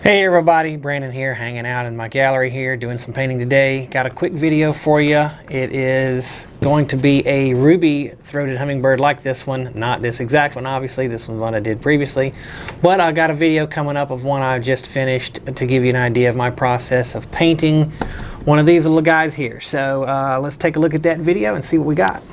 Hey everybody, Brandon here, hanging out in my gallery here, doing some painting today. Got a quick video for you. It is going to be a ruby-throated hummingbird like this one. Not this exact one, obviously. This one's one I did previously. But I got a video coming up of one I just finished to give you an idea of my process of painting one of these little guys here. So let's take a look at that video and see what we got.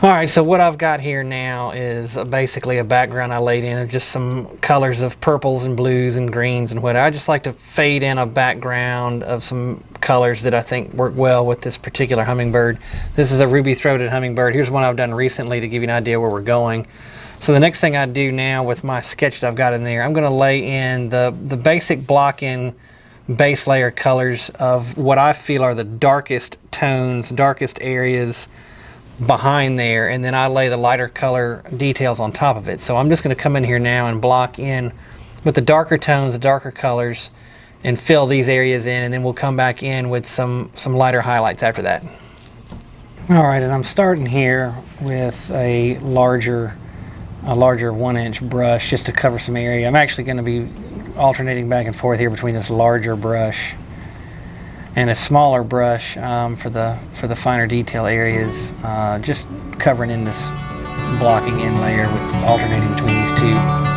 Alright, so what I've got here now is basically a background I laid in of just some colors of purples and blues and greens and whatever. I just like to fade in a background of some colors that I think work well with this particular hummingbird. This is a ruby-throated hummingbird. Here's one I've done recently to give you an idea where we're going. So the next thing I do now with my sketch that I've got in there, I'm going to lay in the basic block-in base layer colors of what I feel are the darkest tones, darkest areas behind there, and then I lay the lighter color details on top of it. So I'm just going to come in here now and block in with the darker tones, the darker colors, and fill these areas in, and then we'll come back in with some lighter highlights after that. Alright, and I'm starting here with a larger 1-inch brush just to cover some area. I'm actually going to be alternating back and forth here between this larger brush and a smaller brush for the finer detail areas, just covering in this blocking in layer with alternating between these two.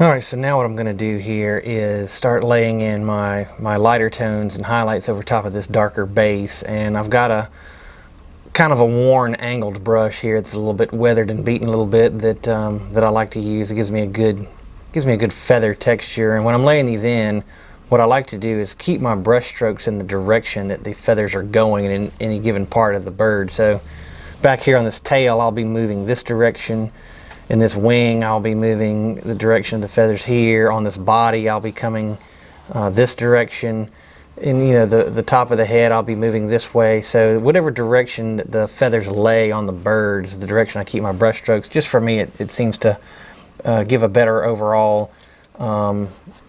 Alright, so now what I'm going to do here is start laying in my lighter tones and highlights over top of this darker base, and I've got a kind of a worn angled brush here. It's a little bit weathered and beaten a little bit that I like to use. It gives me a good feather texture, and when I'm laying these in, what I like to do is keep my brush strokes in the direction that the feathers are going in any given part of the bird. So back here on this tail, I'll be moving this direction. In this wing, I'll be moving the direction of the feathers here. On this body, I'll be coming this direction. In the top of the head, I'll be moving this way. So whatever direction that the feathers lay on the bird is the direction I keep my brush strokes. Just for me, it seems to give a better overall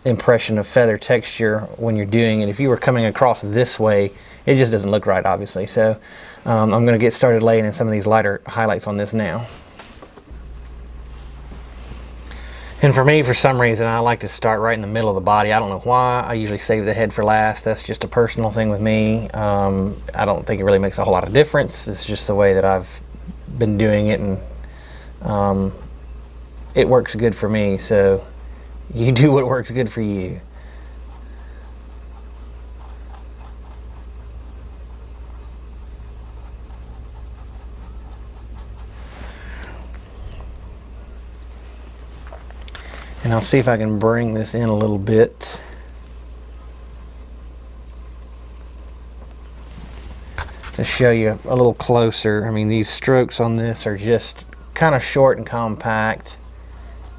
impression of feather texture when you're doing it. If you were coming across this way, it just doesn't look right, obviously. So I'm going to get started laying in some of these lighter highlights on this now. And for me, for some reason, I like to start right in the middle of the body. I don't know why. I usually save the head for last. That's just a personal thing with me. I don't think it really makes a whole lot of difference. It's just the way that I've been doing it, and it works good for me. So you do what works good for you. And I'll see if I can bring this in a little bit. To show you a little closer. I mean, these strokes on this are just kind of short and compact.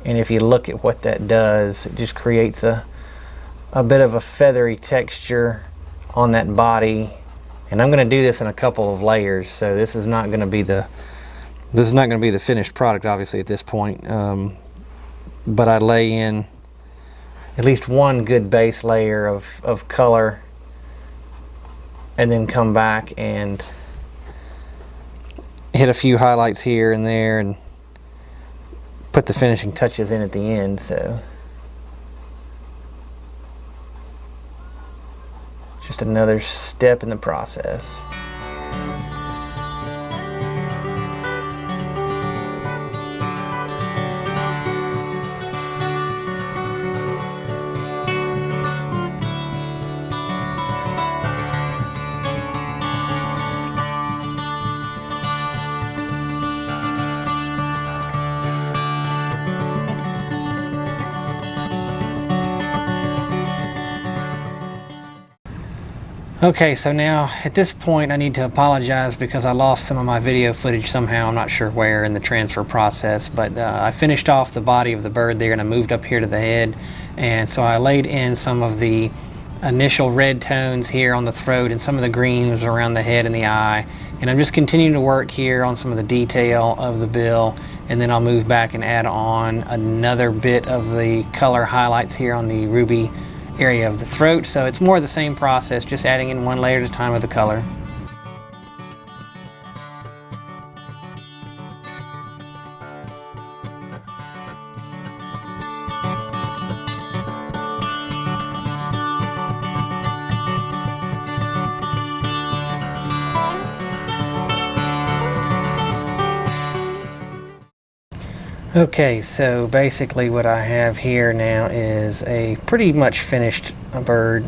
And if you look at what that does, it just creates a bit of a feathery texture on that body. And I'm going to do this in a couple of layers, so this is not going to be the finished product, obviously, at this point. But I lay in at least one good base layer of color, and then come back and hit a few highlights here and there and put the finishing touches in at the end. So just another step in the process. Okay, so now at this point I need to apologize because I lost some of my video footage somehow. I'm not sure where in the transfer process, but I finished off the body of the bird there and I moved up here to the head, and so I laid in some of the initial red tones here on the throat and some of the greens around the head and the eye, and I'm just continuing to work here on some of the detail of the bill, and then I'll move back and add on another bit of the color highlights here on the ruby area of the throat. So it's more of the same process, just adding in one layer at a time of the color. Okay, so basically what I have here now is a pretty much finished bird.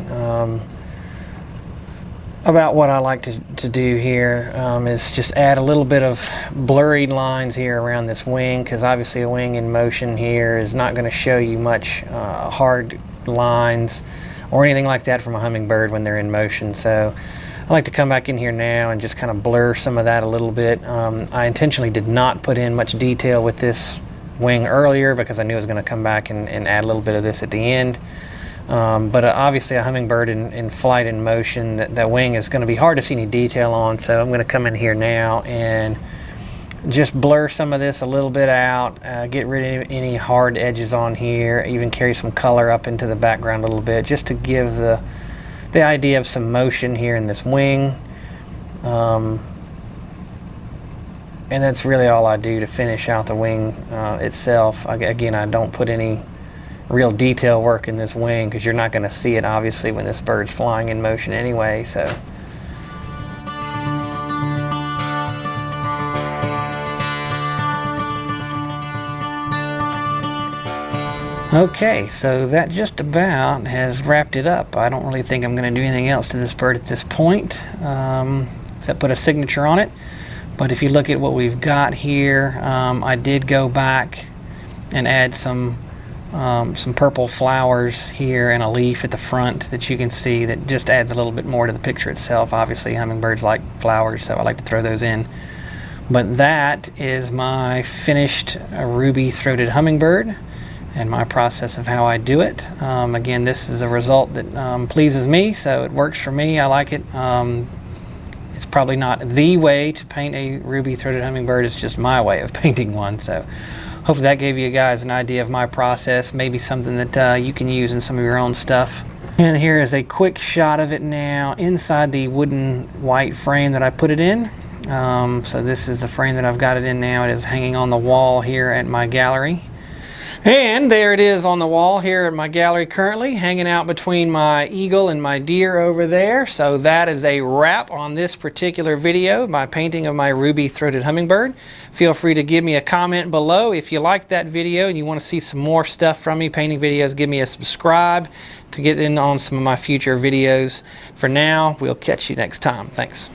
About what I like to do here is just add a little bit of blurred lines here around this wing, because obviously a wing in motion here is not going to show you much hard lines or anything like that from a hummingbird when they're in motion. So I like to come back in here now and just kind of blur some of that a little bit. I intentionally did not put in much detail with this wing earlier because I knew I was going to come back and add a little bit of this at the end. But obviously a hummingbird in flight in motion, that wing is going to be hard to see any detail on, so I'm going to come in here now and just blur some of this a little bit out, get rid of any hard edges on here, even carry some color up into the background a little bit just to give the idea of some motion here in this wing. And that's really all I do to finish out the wing itself. Again, I don't put any real detail work in this wing because you're not going to see it obviously when this bird's flying in motion anyway. So okay, so that just about has wrapped it up. I don't really think I'm going to do anything else to this bird at this point, except put a signature on it. But if you look at what we've got here, I did go back and add some purple flowers here and a leaf at the front that you can see that just adds a little bit more to the picture itself. Obviously hummingbirds like flowers, so I like to throw those in. But that is my finished ruby-throated hummingbird and my process of how I do it. Again, this is a result that pleases me, so it works for me. I like it. It's probably not the way to paint a ruby-throated hummingbird, it's just my way of painting one. So hopefully that gave you guys an idea of my process, maybe something that you can use in some of your own stuff. And here is a quick shot of it now inside the wooden white frame that I put it in. So this is the frame that I've got it in now. It is hanging on the wall here at my gallery. And there it is on the wall here at my gallery currently, hanging out between my eagle and my deer over there. So that is a wrap on this particular video, my painting of my ruby-throated hummingbird. Feel free to give me a comment below if you liked that video and you want to see some more stuff from me, painting videos. Give me a subscribe to get in on some of my future videos. For now, we'll catch you next time. Thanks.